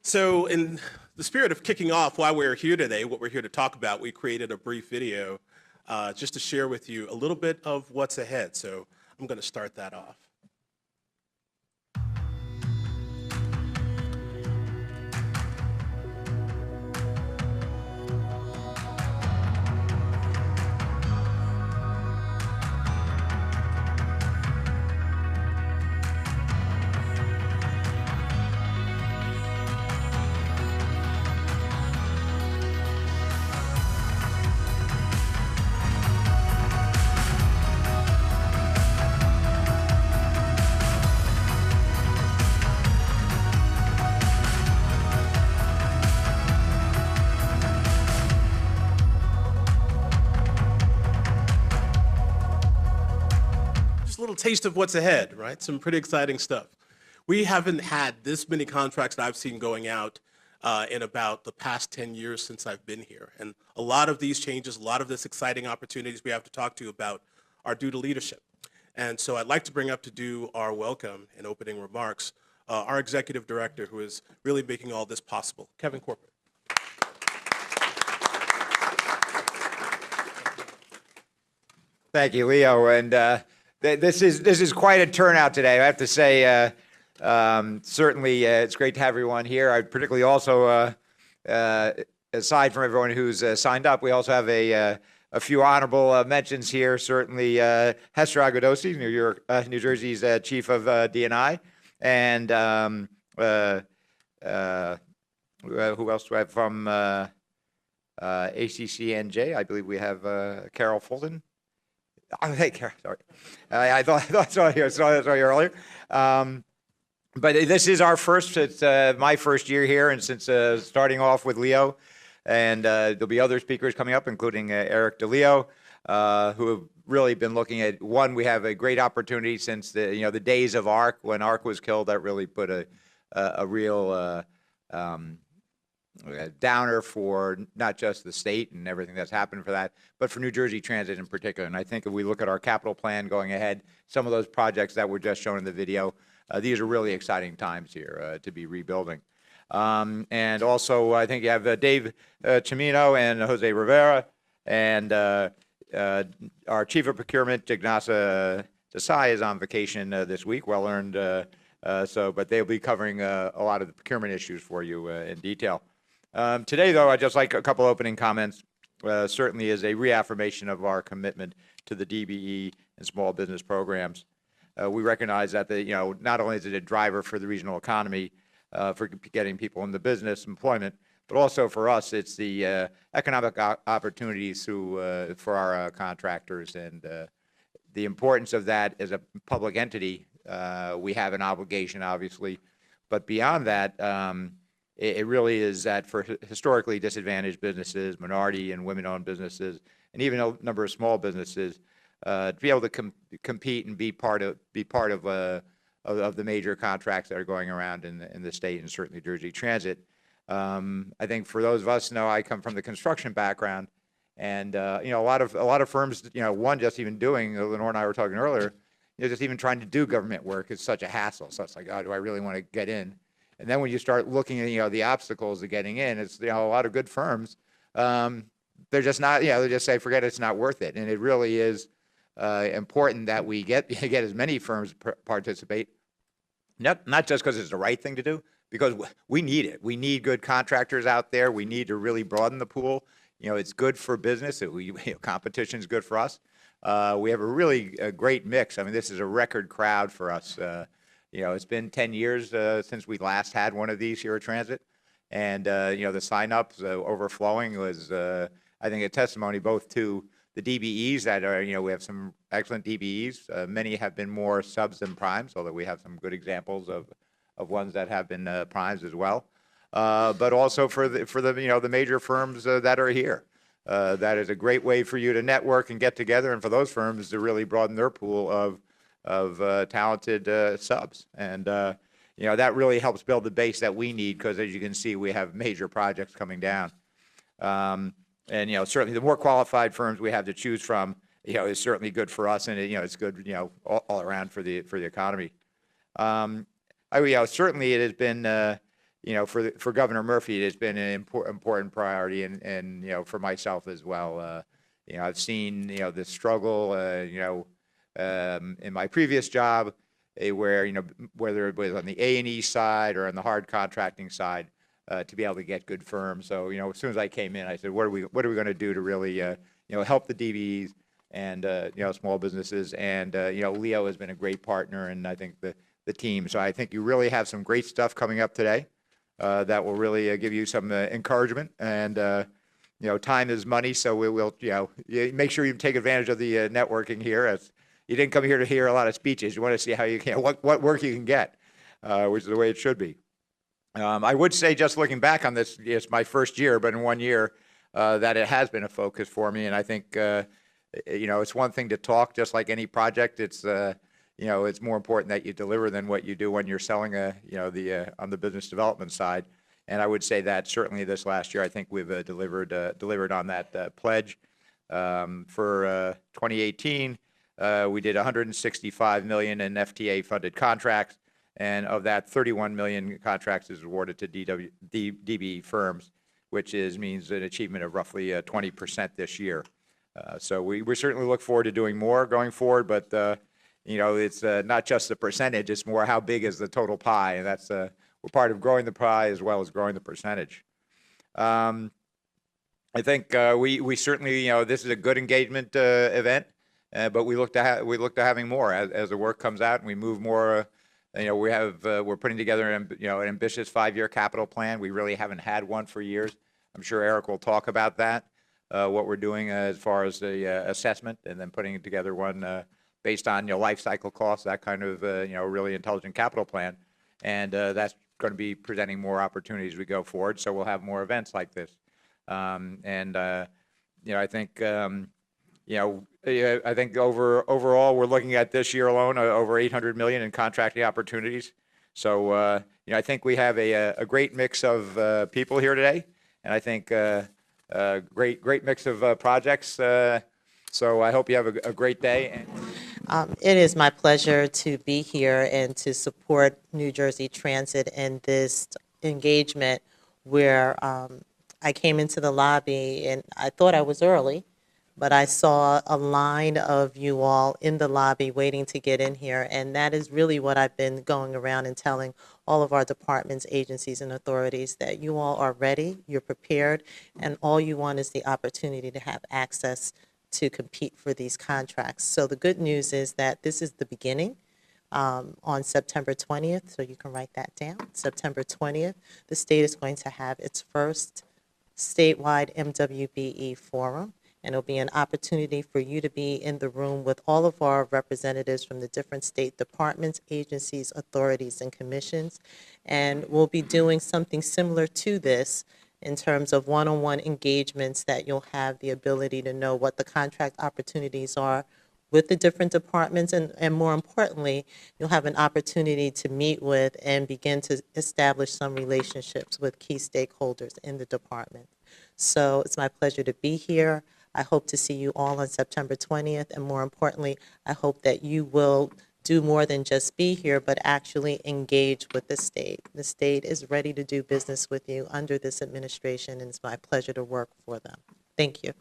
So in the spirit of kicking off why we're here today, what we're here to talk about, we created a brief video just to share with you a little bit of what's ahead. So I'm going to start that off. Just a little taste of what's ahead, right? Some pretty exciting stuff. We haven't had this many contracts that I've seen going out in about the past 10 years since I've been here. And a lot of these changes, a lot of this exciting opportunities we have to talk to you about are due to leadership. And so I'd like to bring up to do our welcome and opening remarks, our executive director who is really making all this possible, Kevin Corporate. Thank you, Leo. And this is quite a turnout today. I have to say, certainly it's great to have everyone here. I particularly also, aside from everyone who's signed up, we also have a few honorable mentions here. Certainly Hester Agodosi, New Jersey's chief of D&I, and who else do I have from ACCNJ? I believe we have Carol Fulton. Oh, hey, Carol, sorry. I thought I saw you earlier. But this is our first, it's my first year here, and since starting off with Leo, and there'll be other speakers coming up, including Eric DeLeo, who have really been looking at, one, we have a great opportunity since the days of ARC, when ARC was killed, that really put a real downer for not just the state and everything that's happened for that, but for New Jersey Transit in particular. And I think if we look at our capital plan going ahead, some of those projects that were just shown in the video, these are really exciting times here to be rebuilding. And also, I think you have Dave Chimino and Jose Rivera, and our Chief of Procurement, Jignasa Desai, is on vacation this week, well earned. But they'll be covering a lot of the procurement issues for you in detail. Today, though, I'd just like a couple opening comments. Certainly is a reaffirmation of our commitment to the DBE and small business programs. We recognize that not only is it a driver for the regional economy, for getting people into business employment, but also for us, it's the economic opportunities for our contractors, and the importance of that as a public entity. We have an obligation, obviously, but beyond that, it really is that for historically disadvantaged businesses, minority and women-owned businesses, and even a number of small businesses, to be able to compete and be part of the major contracts that are going around in the state, and certainly Jersey Transit. I think for those of us, I come from the construction background, and a lot of firms, one just even doing, Lenore and I were talking earlier, just even trying to do government work is such a hassle. So it's like, oh, do I really want to get in? And then when you start looking at the obstacles of getting in, it's a lot of good firms. They're just not, they just say, forget it, it's not worth it. And it really is important that we get as many firms participate, not just because it's the right thing to do, because we need it. We need good contractors out there. We need to really broaden the pool. It's good for business. Competition is good for us. We have a really great mix. I mean, this is a record crowd for us. It's been 10 years since we last had one of these here at Transit, and the sign-ups overflowing was, I think, a testimony both to the DBEs that are, we have some excellent DBEs. Many have been more subs than primes, although we have some good examples of ones that have been primes as well. But also for the major firms that are here. That is a great way for you to network and get together, and for those firms to really broaden their pool of talented subs. And that really helps build the base that we need, because as you can see, we have major projects coming down. And certainly the more qualified firms we have to choose from, is certainly good for us, and it's good all around for the economy. Certainly it has been for Governor Murphy, it has been an important priority, and for myself as well. I've seen the struggle, in my previous job, where whether it was on the A&E side or on the hard contracting side, to be able to get good firms. So as soon as I came in, I said, what are we going to do to really help the DBEs and small businesses? And Leo has been a great partner, and I think the team. So I think you really have some great stuff coming up today that will really give you some encouragement. And time is money, so we will make sure you take advantage of the networking here. As you didn't come here to hear a lot of speeches, you want to see how you can what work you can get, which is the way it should be. I would say, just looking back on this, it's my first year, but in 1 year, that it has been a focus for me. And I think, it's one thing to talk, just like any project. It's, it's more important that you deliver than what you do when you're selling, on the business development side. And I would say that certainly this last year, I think we've delivered on that pledge. For 2018, we did $165 million in FTA-funded contracts. And of that, 31 million contracts is awarded to DBE firms, which means an achievement of roughly 20% this year. So we certainly look forward to doing more going forward, but it's not just the percentage; it's more how big is the total pie, and that's we're part of growing the pie as well as growing the percentage. I think we certainly this is a good engagement event, but we look to having more as the work comes out and we move more. We're putting together an ambitious 5-year capital plan. We really haven't had one for years. I'm sure Eric will talk about that, what we're doing as far as the assessment, and then putting together one based on life cycle costs, that kind of really intelligent capital plan, and that's going to be presenting more opportunities as we go forward. So we'll have more events like this, I think. I think overall, we're looking at this year alone over $800 million in contracting opportunities. So, I think we have a great mix of people here today, and I think great mix of projects. So I hope you have a great day. It is my pleasure to be here and to support New Jersey Transit in this engagement where I came into the lobby and I thought I was early, but I saw a line of you all in the lobby waiting to get in here, and that is really what I've been going around and telling all of our departments, agencies, and authorities, that you all are ready, you're prepared, and all you want is the opportunity to have access to compete for these contracts. So the good news is that this is the beginning. On September 20th, so you can write that down, September 20th, the state is going to have its first statewide MWBE forum. And it'll be an opportunity for you to be in the room with all of our representatives from the different state departments, agencies, authorities, and commissions. And we'll be doing something similar to this in terms of one-on-one engagements that you'll have the ability to know what the contract opportunities are with the different departments. And more importantly, you'll have an opportunity to meet with and begin to establish some relationships with key stakeholders in the department. So it's my pleasure to be here. I hope to see you all on September 20th, and more importantly, I hope that you will do more than just be here, but actually engage with the state. The state is ready to do business with you under this administration, and it's my pleasure to work for them. Thank you.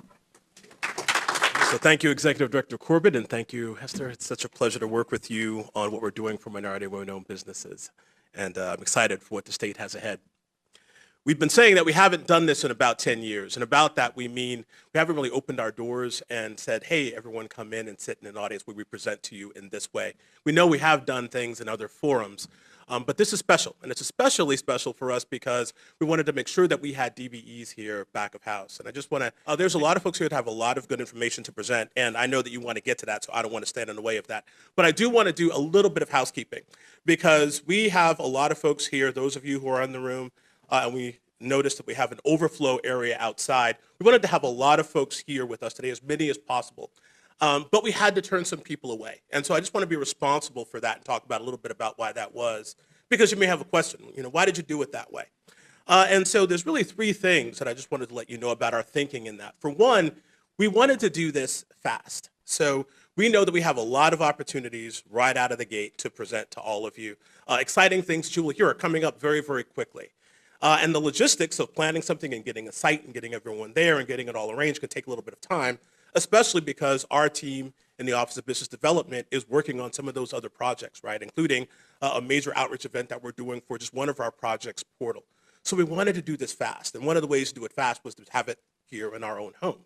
So thank you, Executive Director Corbett, and thank you, Hester. It's such a pleasure to work with you on what we're doing for minority and women-owned businesses, and I'm excited for what the state has ahead. We've been saying that we haven't done this in about 10 years, and about that we mean we haven't really opened our doors and said, hey, everyone come in and sit in an audience where we present to you in this way. We know we have done things in other forums, but this is special, and it's especially special for us because we wanted to make sure that we had DBEs here back of house. And I just want to, there's a lot of folks here that have a lot of good information to present, and I know that you want to get to that, so I don't want to stand in the way of that. But I do want to do a little bit of housekeeping because we have a lot of folks here, those of you who are in the room, and we noticed that we have an overflow area outside. We wanted to have a lot of folks here with us today, as many as possible, but we had to turn some people away. And so I just want to be responsible for that and talk about a little bit about why that was, because you may have a question, why did you do it that way? And so there's really 3 things that I just wanted to let you know about our thinking in that. For one, we wanted to do this fast. So we know that we have a lot of opportunities right out of the gate to present to all of you. Exciting things that you will hear are coming up very, very quickly. And the logistics of planning something and getting a site and getting everyone there and getting it all arranged can take a little bit of time, especially because our team in the Office of Business Development is working on some of those other projects, right, including a major outreach event that we're doing for just one of our projects, Portal. So we wanted to do this fast, and one of the ways to do it fast was to have it here in our own home.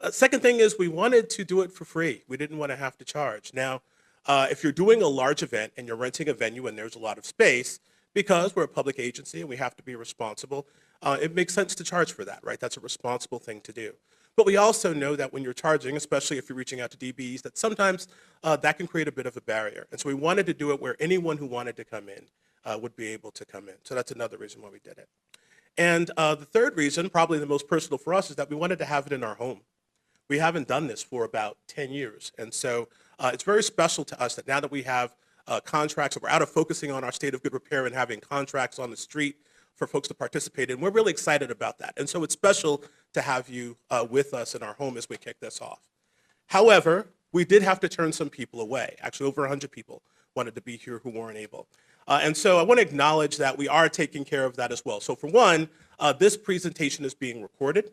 Second thing is we wanted to do it for free. We didn't want to have to charge. Now, if you're doing a large event and you're renting a venue and there's a lot of space, because we're a public agency and we have to be responsible, it makes sense to charge for that, right? That's a responsible thing to do. But we also know that when you're charging, especially if you're reaching out to DBEs, that sometimes that can create a bit of a barrier. And so we wanted to do it where anyone who wanted to come in would be able to come in. So that's another reason why we did it. And the third reason, probably the most personal for us, is that we wanted to have it in our home. We haven't done this for about 10 years. And so it's very special to us that now that we have contracts, that we're out of focusing on our state of good repair and having contracts on the street for folks to participate in, we're really excited about that. And so it's special to have you with us in our home as we kick this off. However, we did have to turn some people away. Actually, over 100 people wanted to be here who weren't able. And so I want to acknowledge that we are taking care of that as well. So for one, this presentation is being recorded.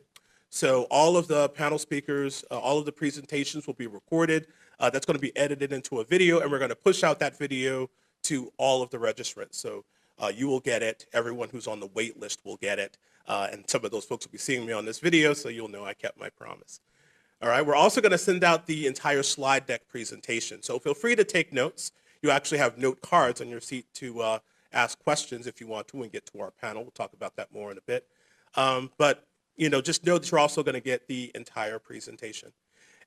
So all of the panel speakers, all of the presentations will be recorded. That's going to be edited into a video, and we're going to push out that video to all of the registrants. So you will get it. Everyone who's on the wait list will get it. And some of those folks will be seeing me on this video, so you'll know I kept my promise. All right, we're also going to send out the entire slide deck presentation. So feel free to take notes. You actually have note cards on your seat to ask questions if you want to and get to our panel. We'll talk about that more in a bit. But just know that you're also going to get the entire presentation.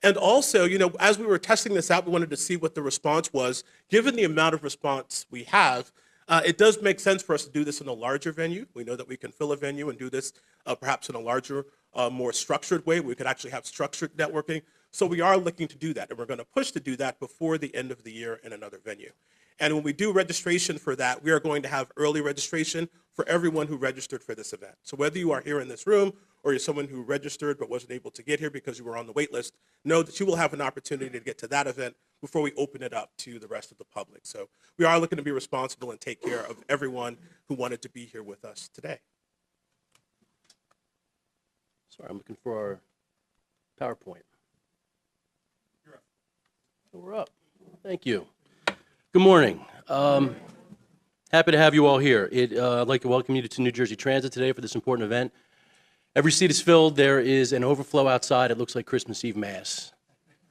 And also, as we were testing this out, we wanted to see what the response was. Given the amount of response we have, it does make sense for us to do this in a larger venue. We know that we can fill a venue and do this perhaps in a larger, more structured way. We could actually have structured networking. So we are looking to do that, and we're going to push to do that before the end of the year in another venue. And when we do registration for that, we are going to have early registration for everyone who registered for this event. So whether you are here in this room or you're someone who registered but wasn't able to get here because you were on the wait list, know that you will have an opportunity to get to that event before we open it up to the rest of the public. So we are looking to be responsible and take care of everyone who wanted to be here with us today. Sorry, I'm looking for our PowerPoint. We're up. Thank you. Good morning. Happy to have you all here. I'd like to welcome you to New Jersey Transit today for this important event. Every seat is filled. There is an overflow outside. It looks like Christmas Eve Mass.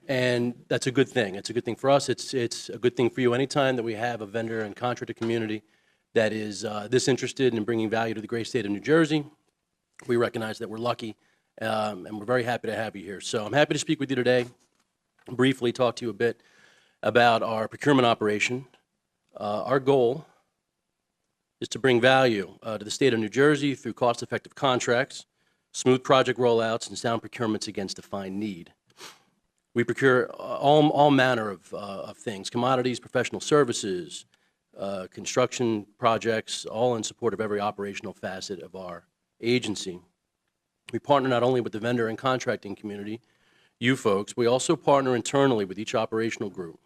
And that's a good thing. It's a good thing for us. It's a good thing for you anytime that we have a vendor and contractor community that is this interested in bringing value to the great state of New Jersey. We recognize that we're lucky, and we're very happy to have you here. So I'm happy to speak with you today, briefly talk to you a bit about our procurement operation. Our goal is to bring value to the state of New Jersey through cost-effective contracts, smooth project rollouts, and sound procurements against defined need. We procure all manner of things, commodities, professional services, construction projects, all in support of every operational facet of our agency. We partner not only with the vendor and contracting community, you folks, we also partner internally with each operational group.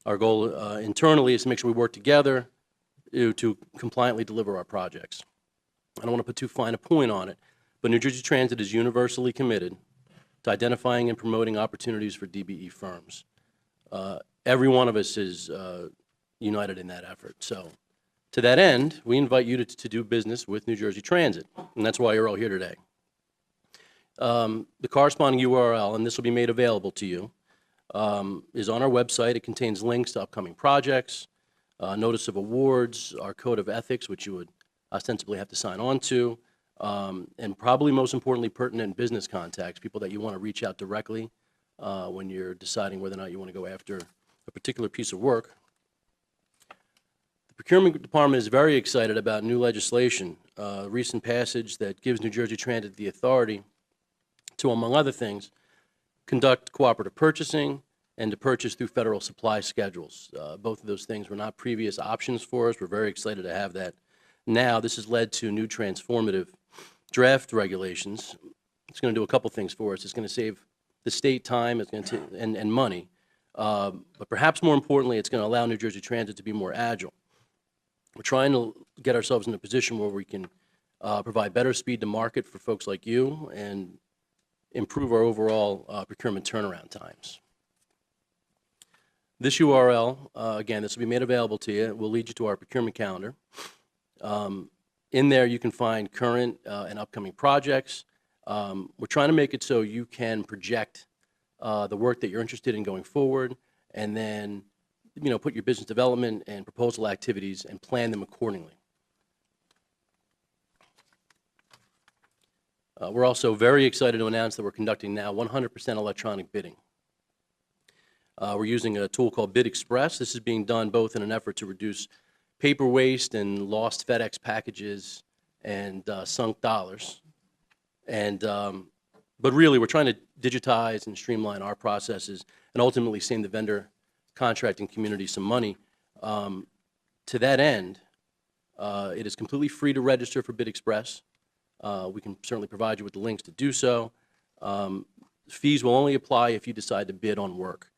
Our goal internally is to make sure we work together to compliantly deliver our projects. I don't want to put too fine a point on it, but New Jersey Transit is universally committed to identifying and promoting opportunities for DBE firms. Every one of us is united in that effort. So to that end, we invite you to do business with New Jersey Transit, and that's why you're all here today. The corresponding URL, and this will be made available to you, is on our website. It contains links to upcoming projects, notice of awards, our code of ethics, which you would ostensibly have to sign on to, and probably most importantly, pertinent business contacts, people that you want to reach out directly when you're deciding whether or not you want to go after a particular piece of work. The Procurement Department is very excited about new legislation, recent passage that gives New Jersey Transit the authority to, among other things, conduct cooperative purchasing and to purchase through federal supply schedules. Both of those things were not previous options for us. We're very excited to have that now. This has led to new transformative draft regulations. It's going to do a couple things for us. It's going to save the state time, it's going to and money. But perhaps more importantly, it's going to allow New Jersey Transit to be more agile. We're trying to get ourselves in a position where we can provide better speed to market for folks like you, and improve our overall procurement turnaround times. This URL, again, this will be made available to you. It will lead you to our procurement calendar. In there, you can find current and upcoming projects. We're trying to make it so you can project the work that you're interested in going forward, and then, put your business development and proposal activities and plan them accordingly. We're also very excited to announce that we're conducting now 100% electronic bidding. We're using a tool called Bid Express. This is being done both in an effort to reduce paper waste and lost FedEx packages and sunk dollars. But really, we're trying to digitize and streamline our processes and ultimately save the vendor contracting community some money. To that end, it is completely free to register for Bid Express. We can certainly provide you with the links to do so. Fees will only apply if you decide to bid on work.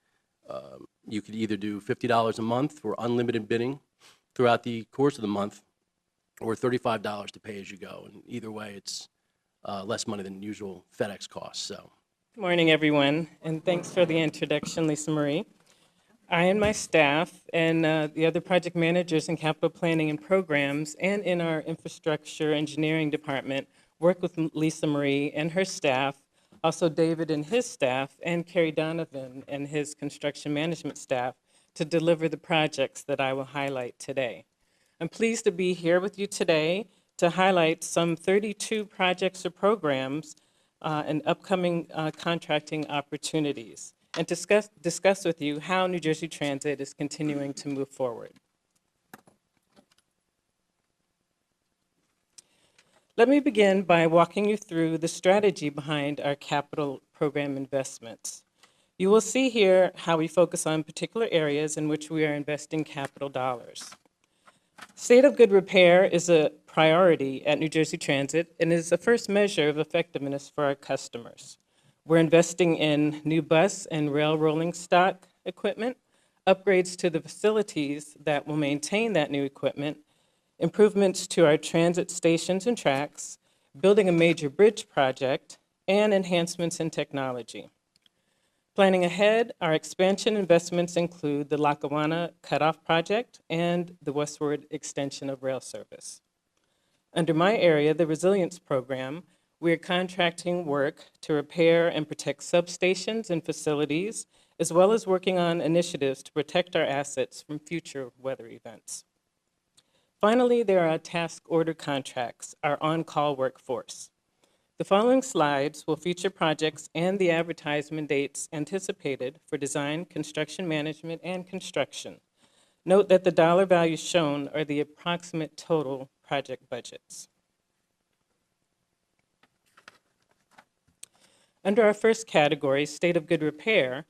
You could either do $50 a month for unlimited bidding throughout the course of the month, or $35 to pay as you go. And either way, it's less money than usual FedEx costs. So, Good morning, everyone, and thanks for the introduction, Lisa Marie. I and my staff and the other project managers in capital planning and programs and in our infrastructure engineering department work with Lisa Marie and her staff, also David and his staff, and Kerry Donovan and his construction management staff to deliver the projects that I will highlight today. I'm pleased to be here with you today to highlight some 32 projects or programs and upcoming contracting opportunities, and discuss with you how New Jersey Transit is continuing to move forward. Let me begin by walking you through the strategy behind our capital program investments. You will see here how we focus on particular areas in which we are investing capital dollars. State of good repair is a priority at New Jersey Transit and is the first measure of effectiveness for our customers. We're investing in new bus and rail rolling stock equipment, upgrades to the facilities that will maintain that new equipment, improvements to our transit stations and tracks, building a major bridge project, and enhancements in technology. Planning ahead, our expansion investments include the Lackawanna Cutoff Project and the westward extension of rail service. Under my area, the Resilience Program, we are contracting work to repair and protect substations and facilities, as well as working on initiatives to protect our assets from future weather events. Finally, there are task order contracts, our on-call workforce. The following slides will feature projects and the advertisement dates anticipated for design, construction management, and construction. Note that the dollar values shown are the approximate total project budgets. Under our first category, state of good repair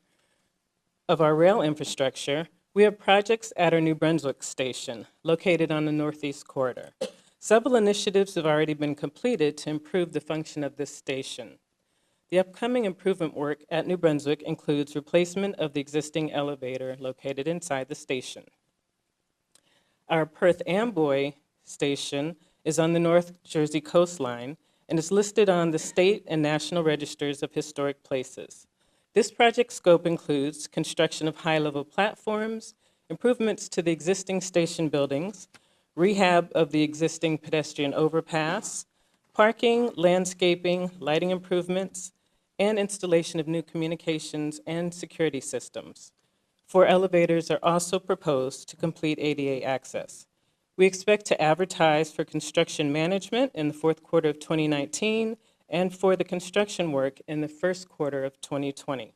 of our rail infrastructure, we have projects at our New Brunswick station, located on the Northeast Corridor. Several initiatives have already been completed to improve the function of this station. The upcoming improvement work at New Brunswick includes replacement of the existing elevator located inside the station. Our Perth Amboy station is on the North Jersey coastline and is listed on the state and national registers of historic places. This project scope includes construction of high-level platforms, improvements to the existing station buildings, rehab of the existing pedestrian overpass, parking, landscaping, lighting improvements, and installation of new communications and security systems. 4 elevators are also proposed to complete ADA access. We expect to advertise for construction management in the fourth quarter of 2019 and for the construction work in the first quarter of 2020.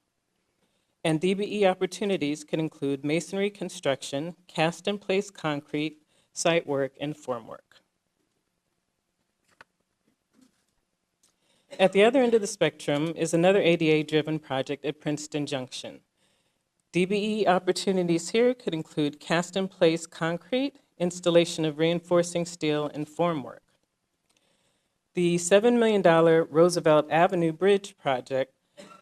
And DBE opportunities can include masonry construction, cast-in-place concrete, site work, and formwork. At the other end of the spectrum is another ADA-driven project at Princeton Junction. DBE opportunities here could include cast-in-place concrete, installation of reinforcing steel, and formwork. The $7 million Roosevelt Avenue Bridge project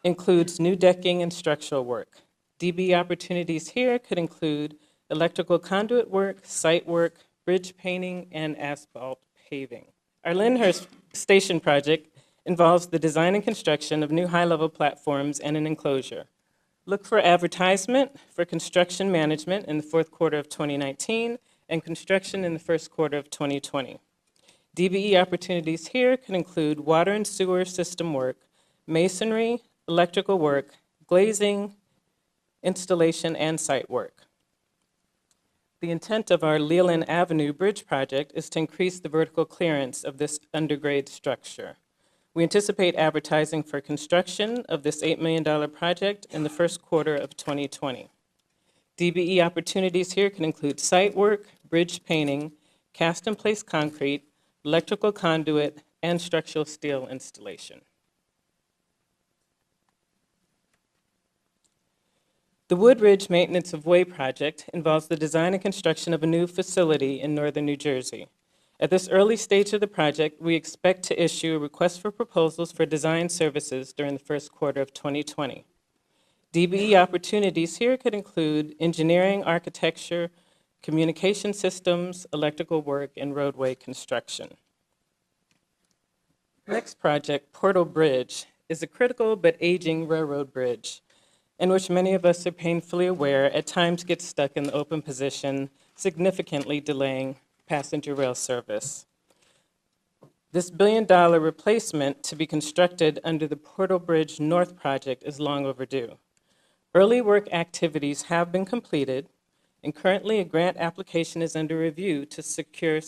includes new decking and structural work. DBE opportunities here could include electrical conduit work, site work, bridge painting, and asphalt paving. Our Lyndhurst Station project involves the design and construction of new high-level platforms and an enclosure. Look for advertisement for construction management in the fourth quarter of 2019 and construction in the first quarter of 2020. DBE opportunities here can include water and sewer system work, masonry, electrical work, glazing, installation, and site work. The intent of our Leland Avenue Bridge project is to increase the vertical clearance of this undergrade structure. We anticipate advertising for construction of this $8 million project in the first quarter of 2020. DBE opportunities here can include site work, bridge painting, cast-in-place concrete, electrical conduit, and structural steel installation. The Woodridge Maintenance of Way project involves the design and construction of a new facility in northern New Jersey. At this early stage of the project, we expect to issue a request for proposals for design services during the first quarter of 2020. DBE opportunities here could include engineering, architecture, communication systems, electrical work, and roadway construction. Next project, Portal Bridge, is a critical but aging railroad bridge in which many of us are painfully aware at times gets stuck in the open position, significantly delaying passenger rail service. This billion-dollar replacement to be constructed under the Portal Bridge North project is long overdue. Early work activities have been completed, and currently a grant application is under review to secure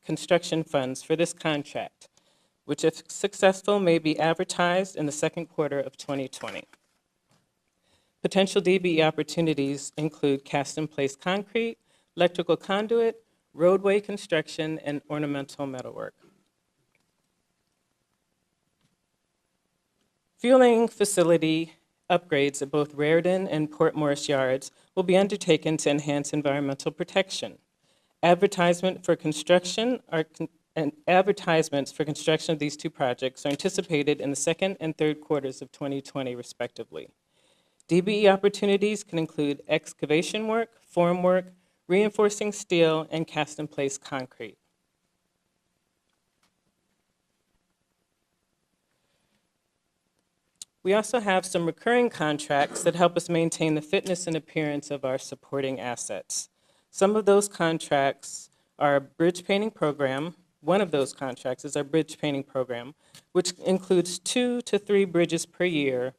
construction funds for this contract, which, if successful, may be advertised in the second quarter of 2020. Potential DBE opportunities include cast-in-place concrete, electrical conduit, roadway construction, and ornamental metalwork. Fueling facility upgrades at both Raritan and Port Morris yards will be undertaken to enhance environmental protection. Advertisements for construction of these two projects are anticipated in the second and third quarters of 2020, respectively. DBE opportunities can include excavation work, form work, reinforcing steel, and cast-in-place concrete. We also have some recurring contracts that help us maintain the fitness and appearance of our supporting assets. Some of those contracts are our bridge painting program. One of those contracts is our bridge painting program, which includes 2 to 3 bridges per year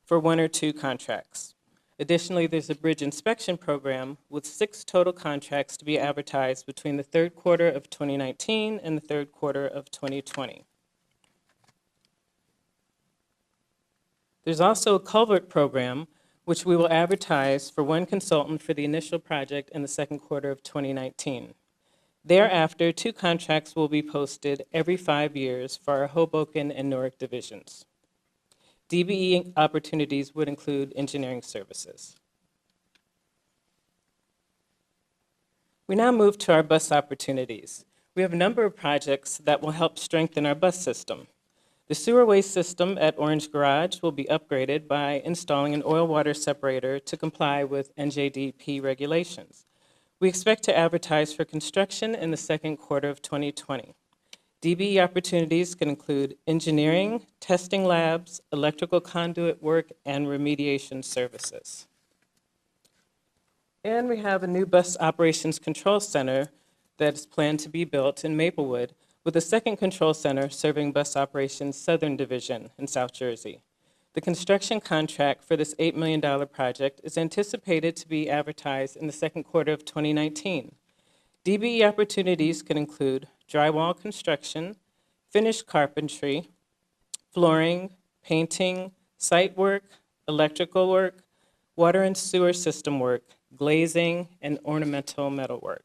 for 1 or 2 contracts. Additionally, there's a bridge inspection program with 6 total contracts to be advertised between the third quarter of 2019 and the third quarter of 2020. There's also a culvert program, which we will advertise for 1 consultant for the initial project in the second quarter of 2019. Thereafter, 2 contracts will be posted every 5 years for our Hoboken and Newark divisions. DBE opportunities would include engineering services. We now move to our bus opportunities. We have a number of projects that will help strengthen our bus system. The sewer waste system at Orange Garage will be upgraded by installing an oil water separator to comply with NJDP regulations. We expect to advertise for construction in the second quarter of 2020. DBE opportunities can include engineering, testing labs, electrical conduit work, and remediation services. And we have a new bus operations control center that is planned to be built in Maplewood, with a second control center serving bus operations Southern Division in South Jersey. The construction contract for this $8 million project is anticipated to be advertised in the second quarter of 2019. DBE opportunities can include drywall construction, finished carpentry, flooring, painting, site work, electrical work, water and sewer system work, glazing, and ornamental metalwork.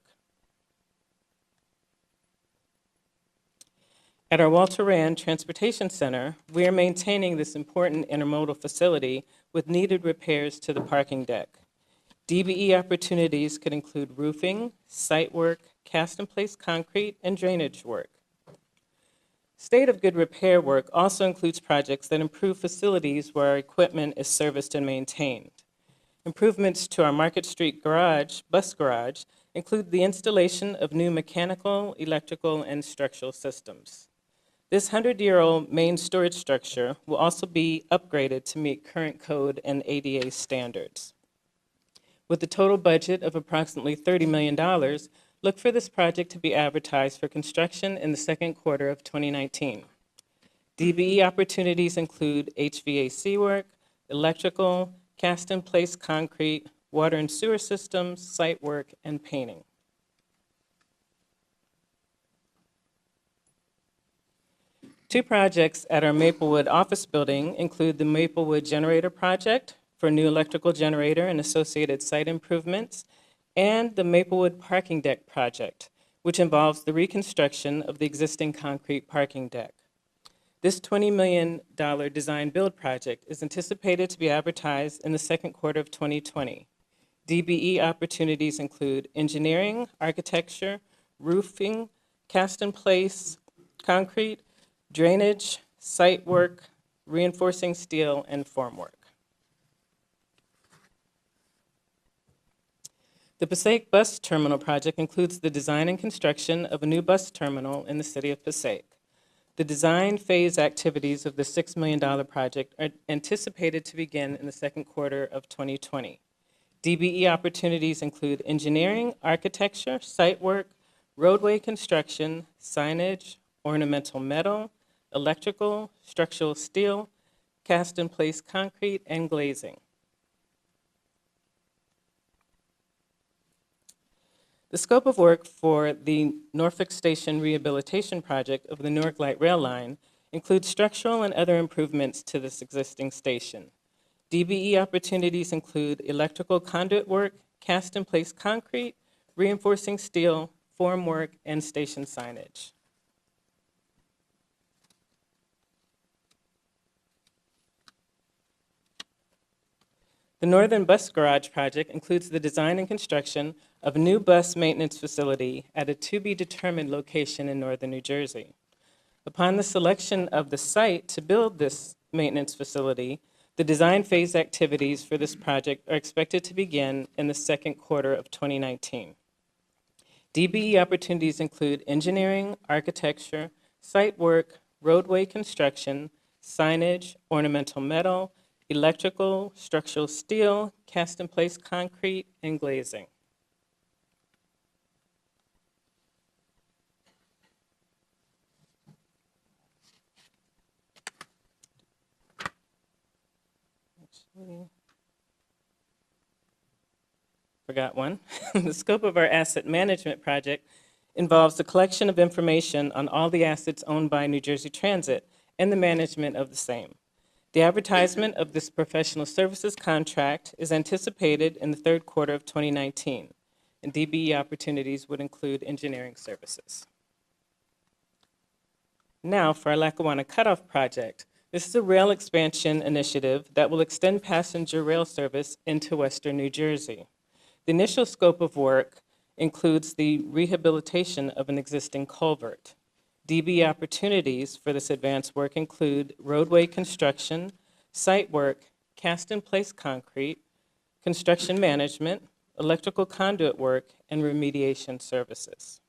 At our Walter Rand Transportation Center, we are maintaining this important intermodal facility with needed repairs to the parking deck. DBE opportunities could include roofing, site work, cast-in-place concrete, and drainage work. State of good repair work also includes projects that improve facilities where our equipment is serviced and maintained. Improvements to our Market Street garage, bus garage, include the installation of new mechanical, electrical, and structural systems. This 100-year-old main storage structure will also be upgraded to meet current code and ADA standards. With a total budget of approximately $30 million, look for this project to be advertised for construction in the second quarter of 2019. DBE opportunities include HVAC work, electrical, cast-in-place concrete, water and sewer systems, site work, and painting. Two projects at our Maplewood office building include the Maplewood Generator Project for a new electrical generator and associated site improvements, and the Maplewood Parking Deck Project, which involves the reconstruction of the existing concrete parking deck. This $20 million design-build project is anticipated to be advertised in the second quarter of 2020. DBE opportunities include engineering, architecture, roofing, cast-in-place concrete, drainage, site work, reinforcing steel, and formwork. The Passaic Bus Terminal project includes the design and construction of a new bus terminal in the city of Passaic. The design phase activities of the $6 million project are anticipated to begin in the second quarter of 2020. DBE opportunities include engineering, architecture, site work, roadway construction, signage, ornamental metal, electrical, structural steel, cast-in-place concrete, and glazing. The scope of work for the Norfolk Station Rehabilitation Project of the Newark Light Rail Line includes structural and other improvements to this existing station. DBE opportunities include electrical conduit work, cast-in-place concrete, reinforcing steel, formwork, and station signage. The Northern Bus Garage project includes the design and construction of a new bus maintenance facility at a to-be-determined location in northern New Jersey. Upon the selection of the site to build this maintenance facility, the design phase activities for this project are expected to begin in the second quarter of 2019. DBE opportunities include engineering, architecture, site work, roadway construction, signage, ornamental metal, electrical, structural steel, cast-in-place concrete, and glazing. Forgot one. The scope of our asset management project involves the collection of information on all the assets owned by New Jersey Transit and the management of the same. The advertisement of this professional services contract is anticipated in the third quarter of 2019, and DBE opportunities would include engineering services. Now, for our Lackawanna Cutoff project. This is a rail expansion initiative that will extend passenger rail service into western New Jersey. The initial scope of work includes the rehabilitation of an existing culvert. DBE opportunities for this advanced work include roadway construction, site work, cast-in-place concrete, construction management, electrical conduit work, and remediation services.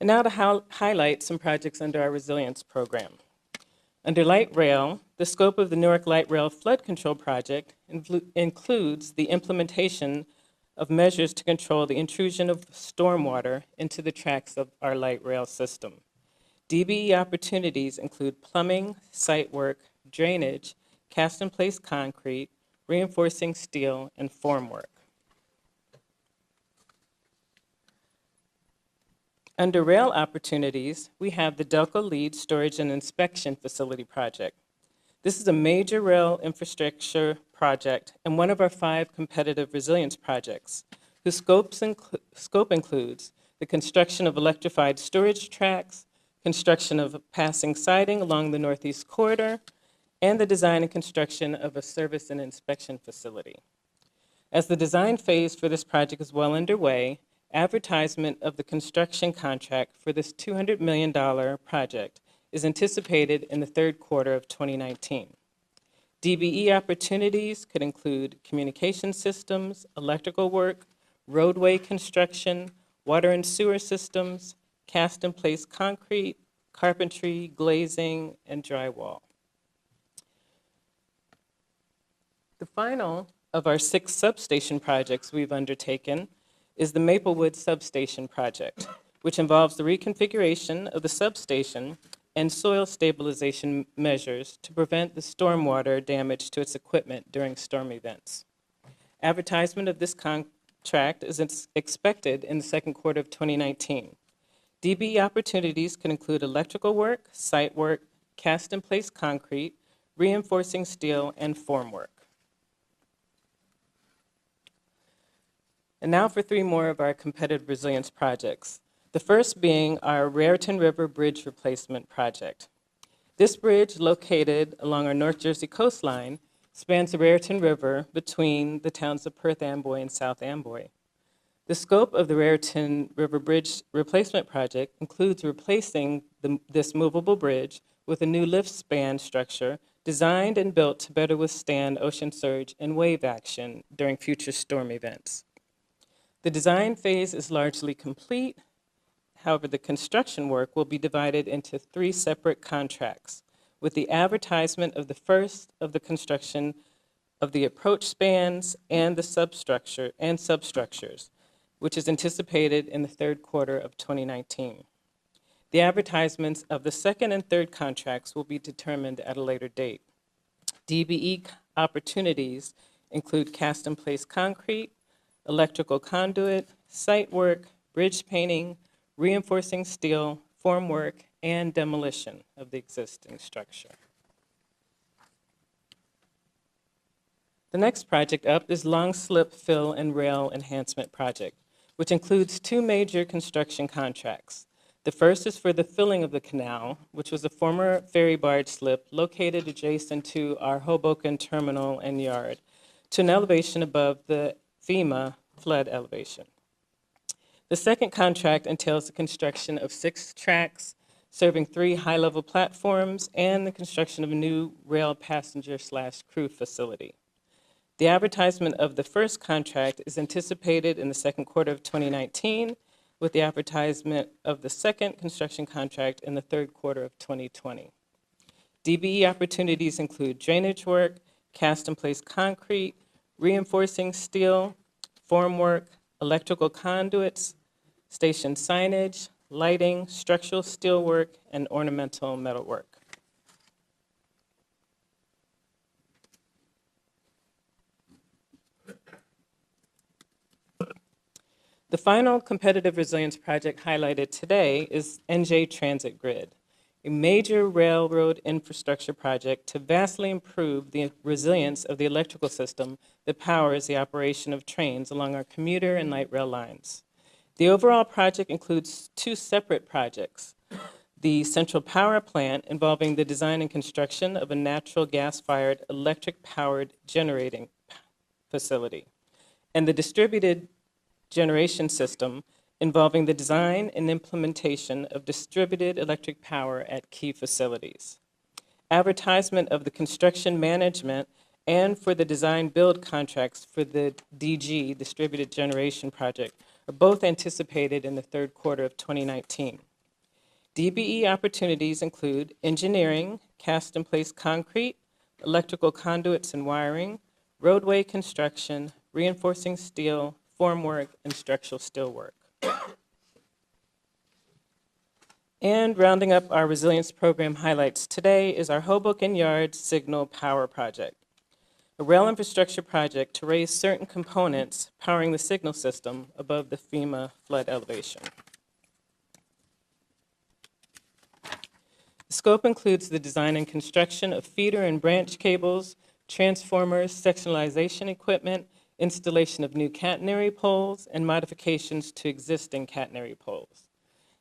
And now to highlight some projects under our resilience program. Under light rail, the scope of the Newark Light Rail Flood Control Project includes the implementation of measures to control the intrusion of stormwater into the tracks of our light rail system. DBE opportunities include plumbing, site work, drainage, cast-in-place concrete, reinforcing steel, and formwork. Under rail opportunities, we have the Delco Lead Storage and Inspection Facility project. This is a major rail infrastructure project and one of our 5 competitive resilience projects, whose scope includes the construction of electrified storage tracks, construction of passing siding along the Northeast Corridor, and the design and construction of a service and inspection facility. As the design phase for this project is well underway, advertisement of the construction contract for this $200 million project is anticipated in the third quarter of 2019. DBE opportunities could include communication systems, electrical work, roadway construction, water and sewer systems, cast-in-place concrete, carpentry, glazing, and drywall. The final of our 6 substation projects we've undertaken is the Maplewood Substation Project, which involves the reconfiguration of the substation and soil stabilization measures to prevent the stormwater damage to its equipment during storm events. Advertisement of this contract is expected in the second quarter of 2019. DBE opportunities can include electrical work, site work, cast-in-place concrete, reinforcing steel, and formwork. And now for 3 more of our competitive resilience projects. The first being our Raritan River Bridge Replacement Project. This bridge, located along our North Jersey coastline, spans the Raritan River between the towns of Perth Amboy and South Amboy. The scope of the Raritan River Bridge Replacement Project includes replacing this movable bridge with a new lift span structure designed and built to better withstand ocean surge and wave action during future storm events. The design phase is largely complete. However, the construction work will be divided into 3 separate contracts, with the advertisement of the first of the construction of the approach spans and the substructures, which is anticipated in the 3rd quarter of 2019. The advertisements of the 2nd and 3rd contracts will be determined at a later date. DBE opportunities include cast-in-place concrete, electrical conduit, site work, bridge painting, reinforcing steel, formwork, and demolition of the existing structure. The next project up is Long Slip Fill and Rail Enhancement Project, which includes 2 major construction contracts. The first is for the filling of the canal, which was a former ferry barge slip located adjacent to our Hoboken terminal and yard, to an elevation above the FEMA flood elevation. The second contract entails the construction of 6 tracks, serving 3 high-level platforms, and the construction of a new rail passenger/crew facility. The advertisement of the first contract is anticipated in the 2nd quarter of 2019, with the advertisement of the second construction contract in the 3rd quarter of 2020. DBE opportunities include drainage work, cast-in-place concrete, reinforcing steel, formwork, electrical conduits, station signage, lighting, structural steelwork, and ornamental metalwork. The final competitive resilience project highlighted today is NJ Transit Grid, a major railroad infrastructure project to vastly improve the resilience of the electrical system that powers the operation of trains along our commuter and light rail lines. The overall project includes 2 separate projects: the central power plant, involving the design and construction of a natural gas-fired electric-powered generating facility, and the distributed generation system, involving the design and implementation of distributed electric power at key facilities. Advertisement of the construction management and for the design-build contracts for the DG, Distributed Generation Project, are both anticipated in the 3rd quarter of 2019. DBE opportunities include engineering, cast-in-place concrete, electrical conduits and wiring, roadway construction, reinforcing steel, formwork, and structural steelwork. And rounding up our resilience program highlights today is our Hoboken Yard Signal Power Project, a rail infrastructure project to raise certain components powering the signal system above the FEMA flood elevation. The scope includes the design and construction of feeder and branch cables, transformers, sectionalization equipment, installation of new catenary poles, and modifications to existing catenary poles.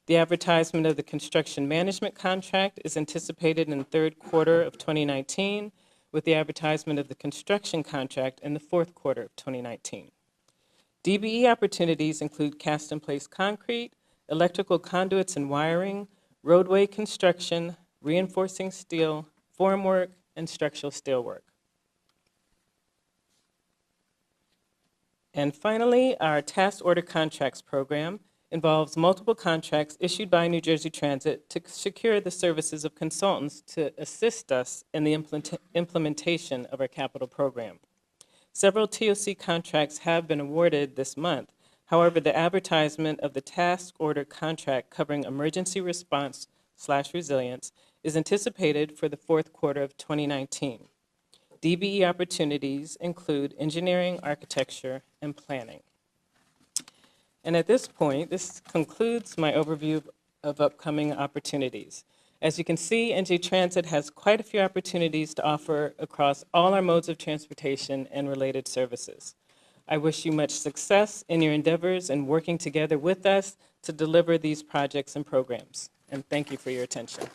The advertisement of the construction management contract is anticipated in the 3rd quarter of 2019, with the advertisement of the construction contract in the 4th quarter of 2019. DBE opportunities include cast-in-place concrete, electrical conduits and wiring, roadway construction, reinforcing steel, formwork, and structural steelwork. And finally, our task order contracts program involves multiple contracts issued by New Jersey Transit to secure the services of consultants to assist us in the implementation of our capital program. Several TOC contracts have been awarded this month. However, the advertisement of the task order contract covering emergency response/resilience is anticipated for the fourth quarter of 2019. DBE opportunities include engineering, architecture, and planning. And at this point, this concludes my overview of upcoming opportunities. As you can see, NJ Transit has quite a few opportunities to offer across all our modes of transportation and related services. I wish you much success in your endeavors and working together with us to deliver these projects and programs. And thank you for your attention.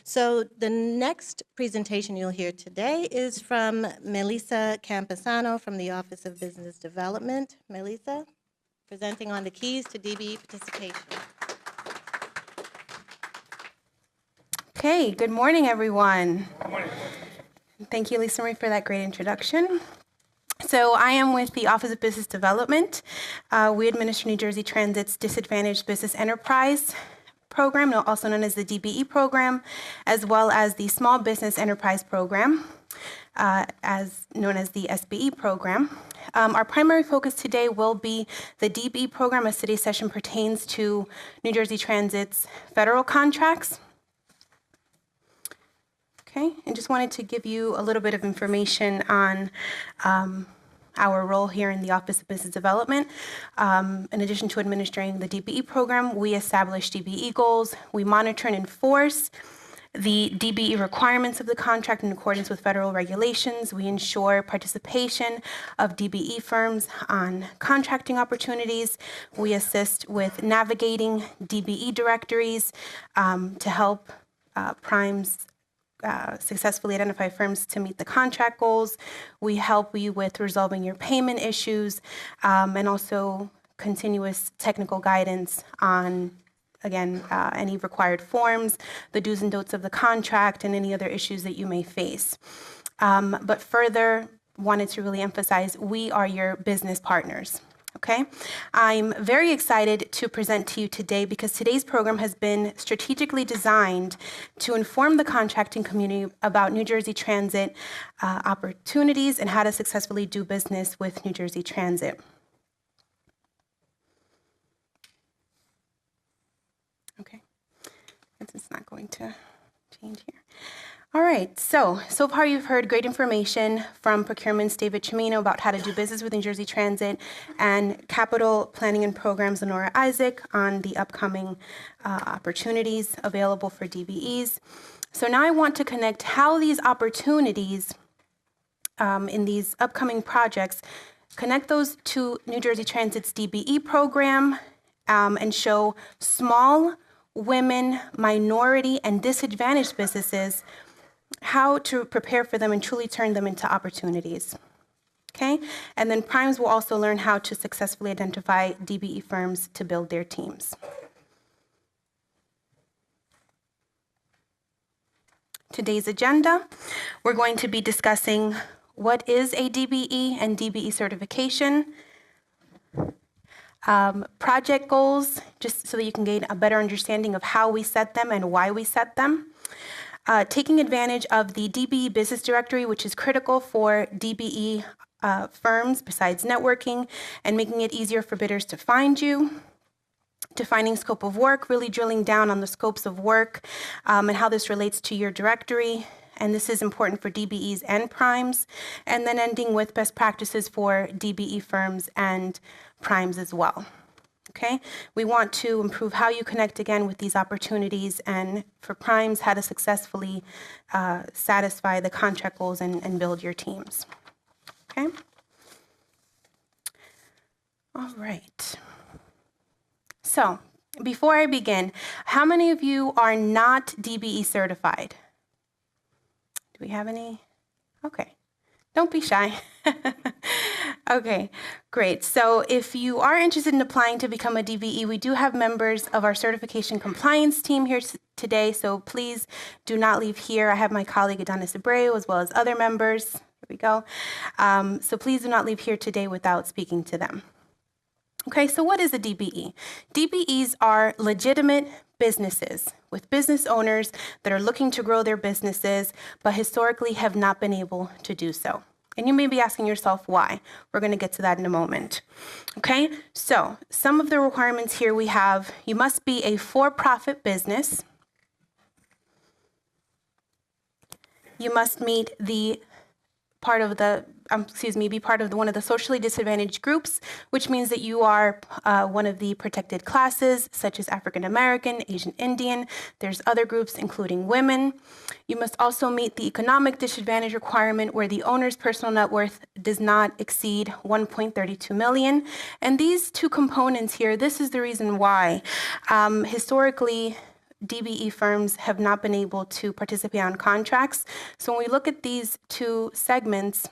So the next presentation you'll hear today is from Melissa Camposano from the Office of Business Development. Melissa, presenting on the keys to DBE participation. Okay, good morning, everyone. Good morning. Thank you, Lisa Marie, for that great introduction. So I am with the Office of Business Development. We administer New Jersey Transit's Disadvantaged Business Enterprise Program, also known as the DBE program, as well as the Small Business Enterprise Program, as known as the SBE program. Our primary focus today will be the DBE program as today's session pertains to New Jersey Transit's federal contracts. Okay, and just wanted to give you a little bit of information on our role here in the Office of Business Development. In addition to administering the DBE program, we establish DBE goals, we monitor and enforce the DBE requirements of the contract in accordance with federal regulations. We ensure participation of DBE firms on contracting opportunities. We assist with navigating DBE directories to help primes successfully identify firms to meet the contract goals. We help you with resolving your payment issues and also continuous technical guidance on, again, any required forms, the do's and don'ts of the contract, and any other issues that you may face. But further, wanted to really emphasize, we are your business partners. Okay, I'm very excited to present to you today because today's program has been strategically designed to inform the contracting community about New Jersey Transit opportunities and how to successfully do business with New Jersey Transit. Okay, it's not going to change here. All right, so far you've heard great information from Procurement's David Chimino about how to do business with New Jersey Transit and Capital Planning and Programs, Lenora Isaac, on the upcoming opportunities available for DBEs. So now I want to connect how these opportunities in these upcoming projects, connect those to New Jersey Transit's DBE program and show small, women, minority, and disadvantaged businesses how to prepare for them and truly turn them into opportunities. Okay? And then primes will also learn how to successfully identify DBE firms to build their teams. Today's agenda, we're going to be discussing what is a DBE and DBE certification, project goals, just so that you can gain a better understanding of how we set them and why we set them. Taking advantage of the DBE business directory, which is critical for DBE firms besides networking, and making it easier for bidders to find you. Defining scope of work, really drilling down on the scopes of work and how this relates to your directory. And this is important for DBEs and primes. And then ending with best practices for DBE firms and primes as well. Okay, we want to improve how you connect again with these opportunities, and for primes, how to successfully satisfy the contract goals and build your teams. Okay. All right. So before I begin, how many of you are not DBE certified? Do we have any? Okay. Don't be shy. Okay, great. So if you are interested in applying to become a DBE, we do have members of our certification compliance team here today, so please do not leave here. I have my colleague Adonis Abreu as well as other members. Here we go. So please do not leave here today without speaking to them. Okay, so what is a DBE? DBEs are legitimate businesses with business owners that are looking to grow their businesses, but historically have not been able to do so. And you may be asking yourself why. We're going to get to that in a moment. Okay, so some of the requirements here we have: you must be a for-profit business. You must meet the be part of one of the socially disadvantaged groups, which means that you are one of the protected classes, such as African American, Asian Indian. There's other groups, including women. You must also meet the economic disadvantage requirement, where the owner's personal net worth does not exceed 1.32 million. And these two components here, this is the reason why historically DBE firms have not been able to participate on contracts. So when we look at these two segments,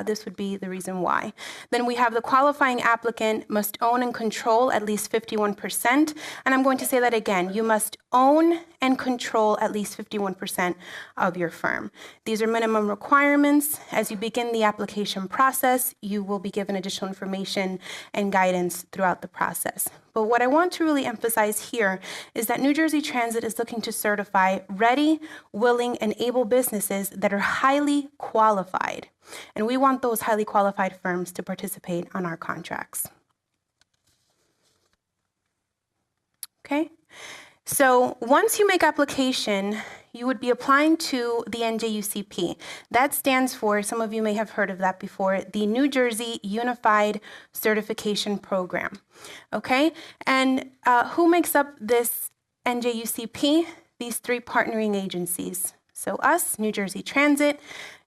this would be the reason why. Then we have the qualifying applicant must own and control at least 51%. And I'm going to say that again. You must own and control at least 51% of your firm. These are minimum requirements. As you begin the application process, you will be given additional information and guidance throughout the process. But what I want to really emphasize here is that New Jersey Transit is looking to certify ready, willing, and able businesses that are highly qualified. And we want those highly qualified firms to participate on our contracts. Okay? So once you make application, you would be applying to the NJUCP. That stands for, some of you may have heard of that before, the New Jersey Unified Certification Program. Okay? And who makes up this NJUCP? These three partnering agencies. So us, New Jersey Transit,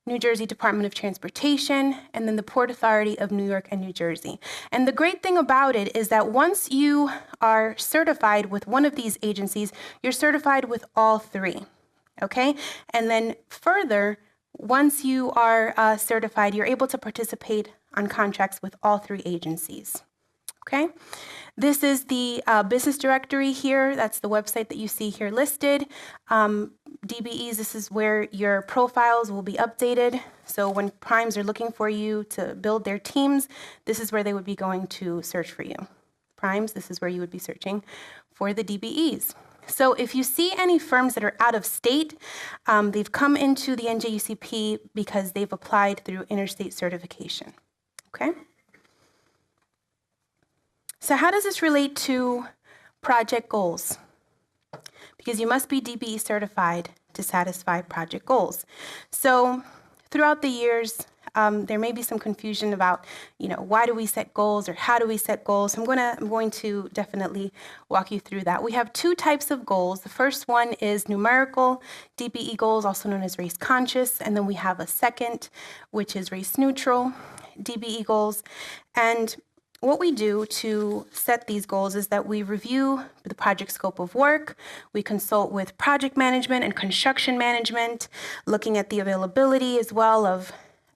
New Jersey Department of Transportation, and then the Port Authority of New York and New Jersey. And the great thing about it is that once you are certified with one of these agencies, you're certified with all three, okay? And then further, once you are certified, you're able to participate on contracts with all three agencies, okay? This is the business directory here. That's the website that you see here listed. DBEs, this is where your profiles will be updated. So when primes are looking for you to build their teams, this is where they would be going to search for you. Primes, this is where you would be searching for the DBEs. So if you see any firms that are out of state, they've come into the NJUCP because they've applied through interstate certification, okay? So how does this relate to project goals? Because you must be DBE certified to satisfy project goals. So throughout the years, there may be some confusion about, why do we set goals or how do we set goals? I'm going to definitely walk you through that. We have two types of goals. The first one is numerical DBE goals, also known as race conscious. And then we have a second, which is race neutral DBE goals. And what we do to set these goals is that we review the project scope of work, we consult with project management and construction management, looking at the availability as well of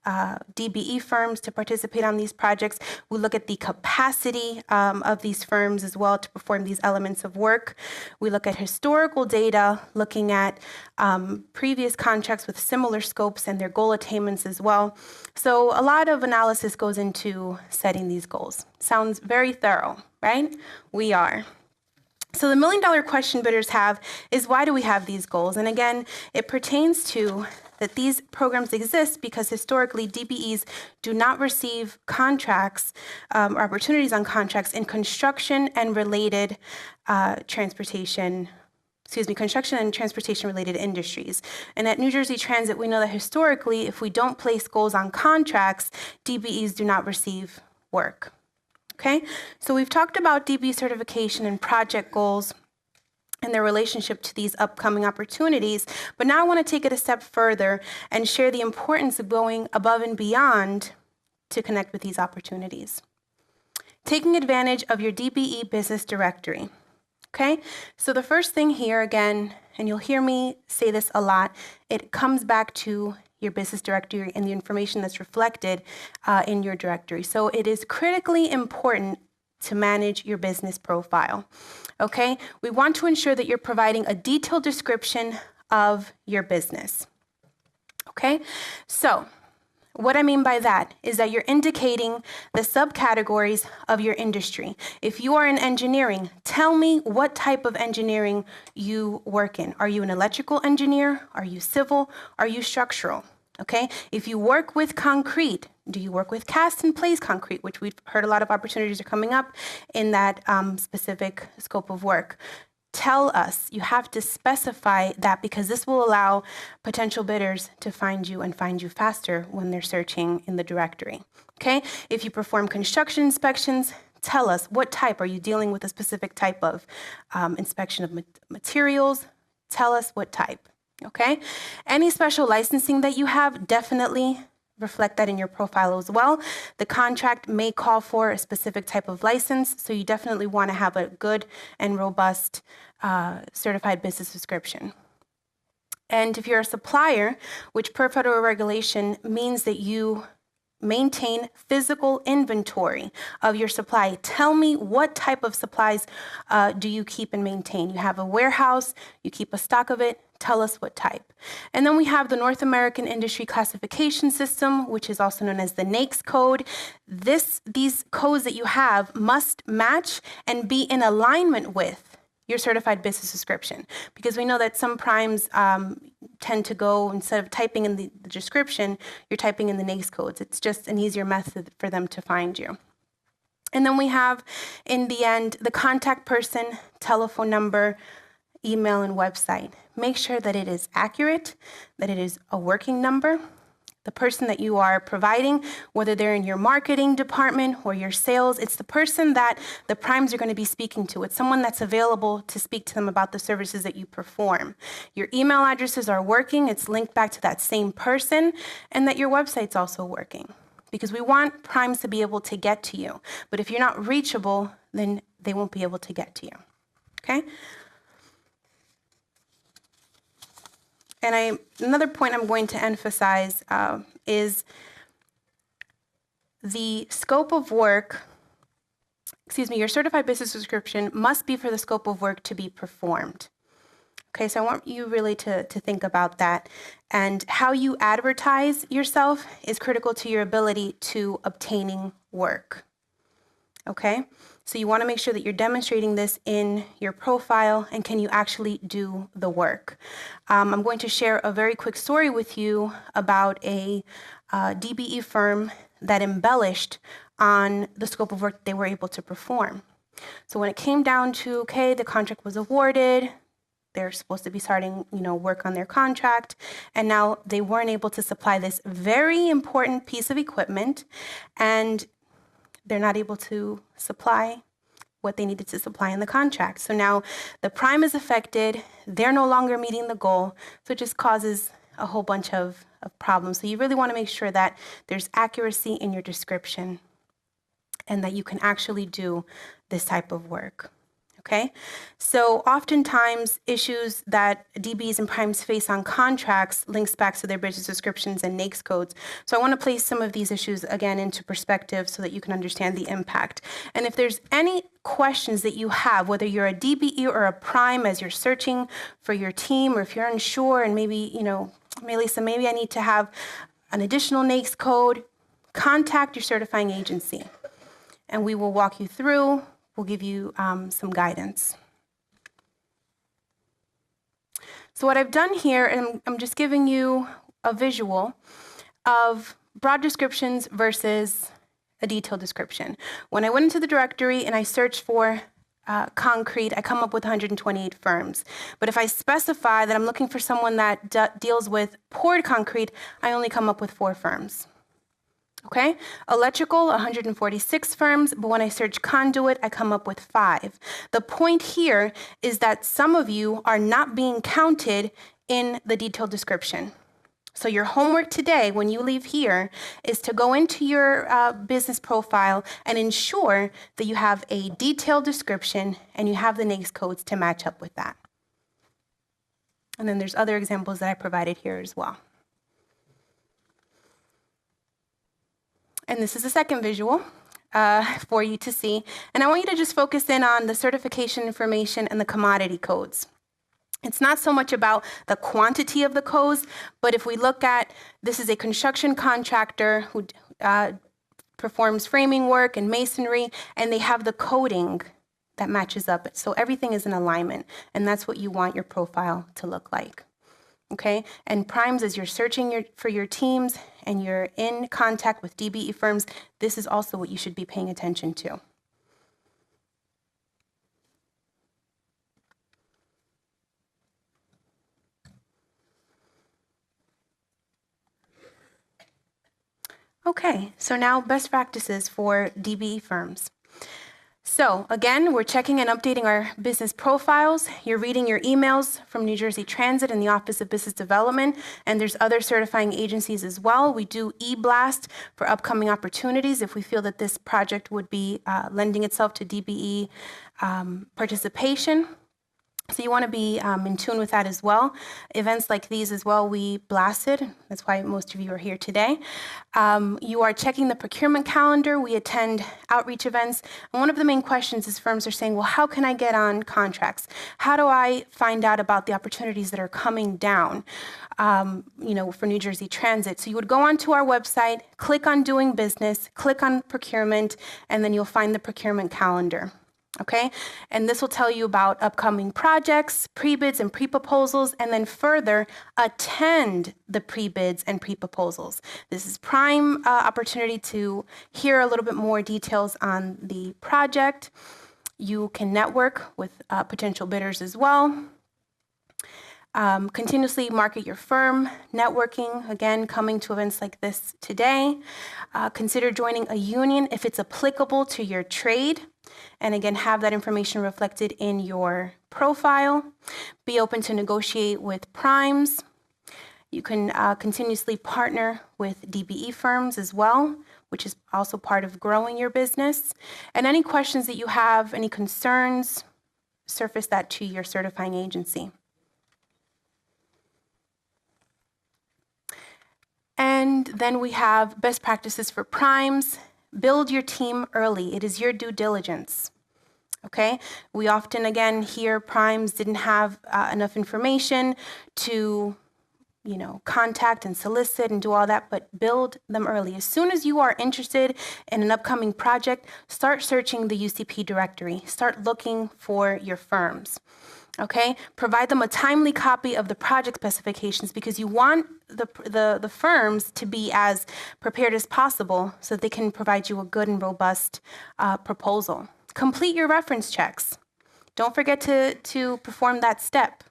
DBE firms to participate on these projects. We look at the capacity of these firms as well to perform these elements of work. We look at historical data, looking at previous contracts with similar scopes and their goal attainments as well. So a lot of analysis goes into setting these goals. Sounds very thorough, right? We are. So the $1 million question bidders have is, why do we have these goals? And again, it pertains to that these programs exist because historically construction and transportation related industries. And at New Jersey Transit, we know that historically, if we don't place goals on contracts, DBEs do not receive work. Okay, so we've talked about DBE certification and project goals and their relationship to these upcoming opportunities. But now I want to take it a step further and share the importance of going above and beyond to connect with these opportunities. Taking advantage of your DBE business directory. Okay, so the first thing here again, and you'll hear me say this a lot, it comes back to your business directory and the information that's reflected in your directory. So it is critically important to manage your business profile. Okay? We want to ensure that you're providing a detailed description of your business. Okay? So what I mean by that is that you're indicating the subcategories of your industry. If you are in engineering, tell me what type of engineering you work in. Are you an electrical engineer? Are you civil? Are you structural? Okay? If you work with concrete, do you work with cast and place concrete, which we've heard a lot of opportunities are coming up in that specific scope of work? Tell us. You have to specify that because this will allow potential bidders to find you and find you faster when they're searching in the directory. Okay? If you perform construction inspections, tell us what type. Are you dealing with a specific type of inspection of materials? Tell us what type. Okay? Any special licensing that you have, definitely reflect that in your profile as well. The contract may call for a specific type of license, so you definitely want to have a good and robust certified business description. And if you're a supplier, which per federal regulation means that you maintain physical inventory of your supply. Tell me what type of supplies do you keep and maintain? You have a warehouse, you keep a stock of it, tell us what type. And then we have the North American Industry Classification System, which is also known as the NAICS code. These codes that you have must match and be in alignment with your certified business description, because we know that some primes tend to go, instead of typing in the description, you're typing in the NAICS codes. It's just an easier method for them to find you. And then we have, in the end, the contact person, telephone number, email, and website. Make sure that it is accurate, that it is a working number. The person that you are providing, whether they're in your marketing department or your sales, it's the person that the primes are going to be speaking to. It's someone that's available to speak to them about the services that you perform. Your email addresses are working. It's linked back to that same person, and that your website's also working. Because we want primes to be able to get to you. But if you're not reachable, then they won't be able to get to you. Okay? And another point I'm going to emphasize is the scope of work, your certified business description must be for the scope of work to be performed. Okay, so I want you really to think about that. And how you advertise yourself is critical to your ability to obtaining work. Okay? So you want to make sure that you're demonstrating this in your profile, and can you actually do the work? I'm going to share a very quick story with you about a DBE firm that embellished on the scope of work they were able to perform. So when it came down to, okay, the contract was awarded, they're supposed to be starting, work on their contract, and now they weren't able to supply this very important piece of equipment, and they're not able to supply what they needed to supply in the contract. So now the prime is affected, they're no longer meeting the goal, so it just causes a whole bunch of problems. So you really want to make sure that there's accuracy in your description and that you can actually do this type of work. Okay, so oftentimes issues that DBs and primes face on contracts links back to their business descriptions and NAICS codes. So I want to place some of these issues again into perspective so that you can understand the impact. And if there's any questions that you have, whether you're a DBE or a prime as you're searching for your team, or if you're unsure and maybe, Melissa, maybe I need to have an additional NAICS code, contact your certifying agency and we will walk you through. We'll give you some guidance. So what I've done here, and I'm just giving you a visual of broad descriptions versus a detailed description. When I went into the directory and I searched for concrete, I come up with 128 firms. But if I specify that I'm looking for someone that deals with poured concrete, I only come up with 4 firms. Okay, electrical, 146 firms, but when I search conduit, I come up with 5. The point here is that some of you are not being counted in the detailed description. So your homework today, when you leave here, is to go into your business profile and ensure that you have a detailed description and you have the NAICS codes to match up with that. And then there's other examples that I provided here as well. And this is the second visual for you to see. And I want you to just focus in on the certification information and the commodity codes. It's not so much about the quantity of the codes, but if we look at, this is a construction contractor who performs framing work and masonry, and they have the coding that matches up. So everything is in alignment, and that's what you want your profile to look like. Okay, and primes, as you're searching for your teams and you're in contact with DBE firms, this is also what you should be paying attention to. Okay, so now best practices for DBE firms. So again, we're checking and updating our business profiles. You're reading your emails from New Jersey Transit and the Office of Business Development, and there's other certifying agencies as well. We do e-blast for upcoming opportunities if we feel that this project would be lending itself to DBE participation. So you want to be in tune with that as well. Events like these as well, we blasted. That's why most of you are here today. You are checking the procurement calendar. We attend outreach events. And one of the main questions is firms are saying, well, how can I get on contracts? How do I find out about the opportunities that are coming down, for New Jersey Transit? So you would go onto our website, click on doing business, click on procurement, and then you'll find the procurement calendar. Okay, and this will tell you about upcoming projects, pre-bids and pre-proposals, and then further attend the pre-bids and pre-proposals. This is prime opportunity to hear a little bit more details on the project. You can network with potential bidders as well. Continuously market your firm, networking, again, coming to events like this today. Consider joining a union if it's applicable to your trade. And again, have that information reflected in your profile. Be open to negotiate with primes. You can continuously partner with DBE firms as well, which is also part of growing your business. And any questions that you have, any concerns, surface that to your certifying agency. And then we have best practices for primes. Build your team early. It is your due diligence. Okay? We often, again, hear primes didn't have enough information to, contact and solicit and do all that, but build them early. As soon as you are interested in an upcoming project, start searching the UCP directory. Start looking for your firms. Okay, provide them a timely copy of the project specifications because you want the firms to be as prepared as possible so that they can provide you a good and robust proposal. Complete your reference checks. Don't forget to perform that step.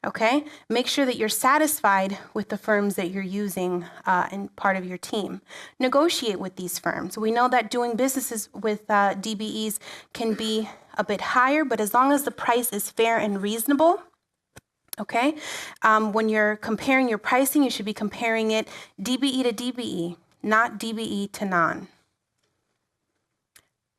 Okay, make sure that you're satisfied with the firms that you're using and part of your team. Negotiate with these firms. We know that doing businesses with DBEs can be a bit higher, but as long as the price is fair and reasonable, okay? When you're comparing your pricing, you should be comparing it DBE to DBE, not DBE to non.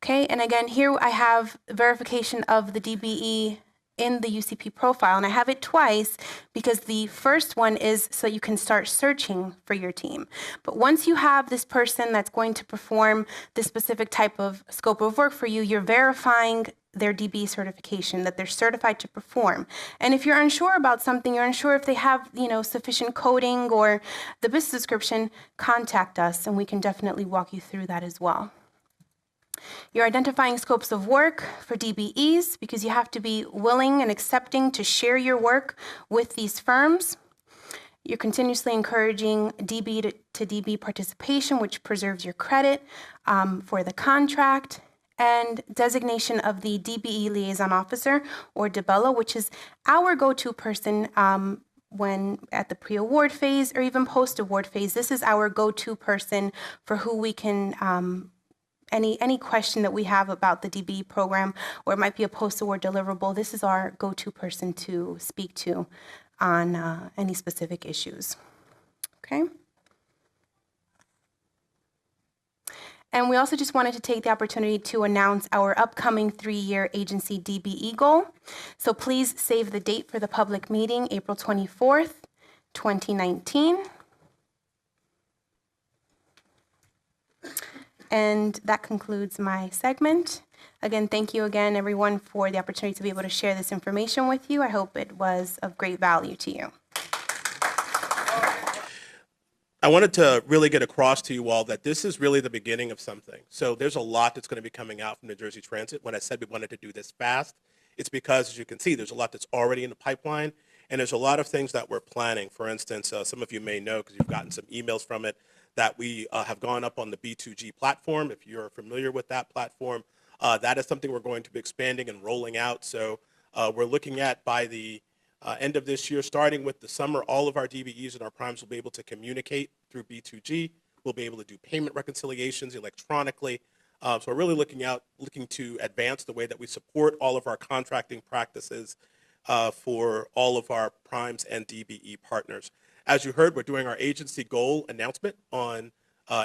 Okay, and again, here I have verification of the DBE in the UCP profile, and I have it twice because the first one is so you can start searching for your team. But once you have this person that's going to perform this specific type of scope of work for you, you're verifying their DBE certification, that they're certified to perform. And if you're unsure about something, you're unsure if they have, sufficient coding or the business description, contact us and we can definitely walk you through that as well. You're identifying scopes of work for DBEs because you have to be willing and accepting to share your work with these firms. You're continuously encouraging DB to DB participation, which preserves your credit for the contract, and designation of the DBE liaison officer, or DBELA, which is our go-to person when at the pre-award phase or even post-award phase. This is our go-to person for who we can any question that we have about the DBE program, or it might be a post-award deliverable, this is our go-to person to speak to on any specific issues. Okay? And we also just wanted to take the opportunity to announce our upcoming 3-year agency DBE goal. So please save the date for the public meeting, April 24th, 2019. And that concludes my segment. Again, thank you again, everyone, for the opportunity to be able to share this information with you. I hope it was of great value to you. I wanted to really get across to you all that this is really the beginning of something. So there's a lot that's going to be coming out from New Jersey Transit. When I said we wanted to do this fast, it's because, as you can see, there's a lot that's already in the pipeline, and there's a lot of things that we're planning. For instance, some of you may know, because you've gotten some emails from it, that we have gone up on the B2G platform. If you're familiar with that platform, that is something we're going to be expanding and rolling out. So we're looking at, by the end of this year, starting with the summer, all of our DBEs and our primes will be able to communicate through B2G. We'll be able to do payment reconciliations electronically. So we're really looking to advance the way that we support all of our contracting practices for all of our primes and DBE partners. As you heard, we're doing our agency goal announcement on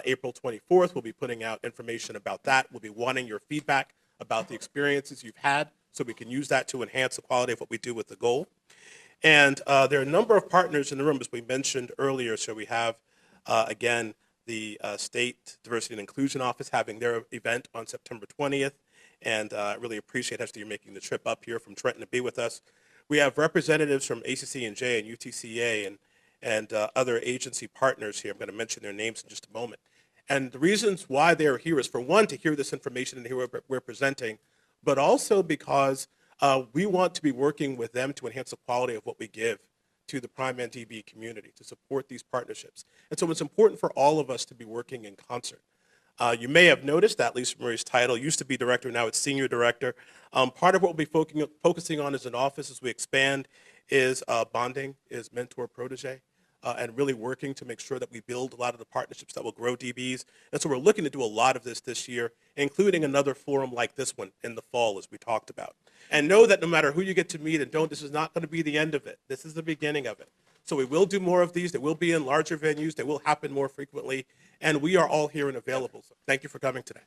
April 24th. We'll be putting out information about that. We'll be wanting your feedback about the experiences you've had, so we can use that to enhance the quality of what we do with the goal. And there are a number of partners in the room, as we mentioned earlier. So we have, again, the State Diversity and Inclusion Office having their event on September 20th. And I really appreciate, Hester, you making the trip up here from Trenton to be with us. We have representatives from ACC&J and UTCA and other agency partners here. I'm going to mention their names in just a moment. And the reasons why they're here is, for one, to hear this information and hear what we're presenting, but also because we want to be working with them to enhance the quality of what we give to the prime and DBE community, to support these partnerships. And so it's important for all of us to be working in concert. You may have noticed that Lisa Marie's title used to be director, now it's senior director. Part of what we'll be focusing on as an office as we expand is bonding, is mentor-protege, and really working to make sure that we build a lot of the partnerships that will grow DBs. And so we're looking to do a lot of this year, including another forum like this one in the fall, as we talked about. And know that no matter who you get to meet and don't, this is not going to be the end of it. This is the beginning of it. So we will do more of these. They will be in larger venues. They will happen more frequently. And we are all here and available. So thank you for coming today.